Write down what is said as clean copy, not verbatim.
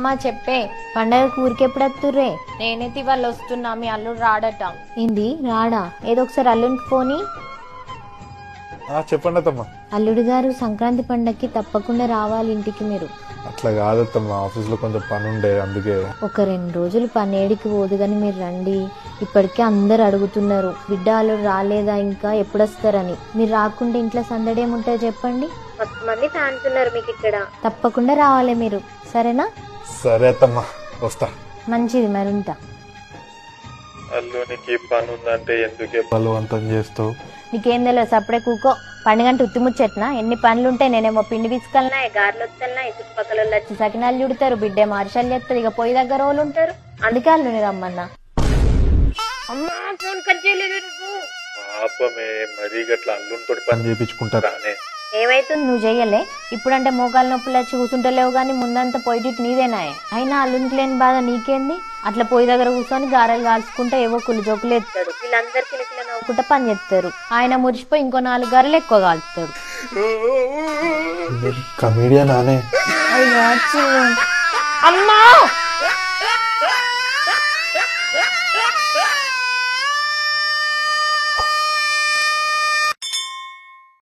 అమ్మా చెప్పే పండగకు ఊరికెప్పుడు వస్తుర్రే? నేనైతే ఇవాళ వస్తున్నా, మీ అల్లుడు రాడట. ఏంది రాడా? ఏదో ఒకసారి అల్లుడికి పోని. చెప్పండి అత్తమ్మా. అల్లుడు గారు సంక్రాంతి పండగకి తప్పకుండా రావాలి ఇంటికి మీరు. అట్లా కాదత్తమ్మా, ఆఫీస్ లో కొంచెం పని ఉండే అందుకే. ఒక 2 రోజులు పని ఏడికి పోదు గాని మీరు రండి. ఇప్పటికే అందరు అడుగుతున్నారు బిడ్డ అల్లుడు రాలేదా ఇంకా ఎప్పుడు వస్తారని. మీరు రాకుంటే ఇంట్లో సందడి ఏముంటుంది చెప్పండి. 10 మంది ఫ్యాన్స్ ఉన్నారు మీకు ఇక్కడ. తప్పకుండా రావాలి మీరు, సరేనా? సరే అత్తమ్మా, వస్తా. మంచిది, మరి ఉంటా. అల్లునికి పని ఉందంటే ఎందుకే బలవంతం చేస్తావు? నీకేం తెలియదు, అప్పుడే కూకో. పండుగంటే ఉత్తిముచ్చెట్నా? ఎన్ని పనులుంటాయి. నేనేమో పిండి పిసుకలనా, గారెలు వస్తానా, చుట్టుపక్కల వచ్చి సకినాలు చుడతారు, బిడ్డే మార్షాలు చేస్తారు, ఇక పొయ్యి దగ్గర వాళ్ళు ఉంటారు. అందుకే అల్లుని రమ్మన్నా. అమ్మా ఫోన్ కట్ చేయలేదు. పాపమే మరీ గట్లా అల్లునితో పని చేయించుకుంటారా? ఏమైతుంది నువ్వు చెయ్యలే? ఇప్పుడంటే మోకాలు నొప్పులు వచ్చి కూర్చుంటలేవు గానీ ముందంతా పొయ్యిటి నీదేనాయే. అయినా అల్లునికి లేని బాధ నీకేంది? అట్లా పొయ్యి దగ్గర కూర్చొని గారెలు కాల్చుకుంటే ఏవో కుళ్ళు జోకులు ఎత్తాడు. వీళ్ళందరూ కిలకిల నవ్వుకుంటా పని చేస్తారు. ఆయన మురిసిపోయి ఇంకో 4 గారెలు ఎక్కువ కాల్చుతాడు. కమీడియన్ అనే అమ్మా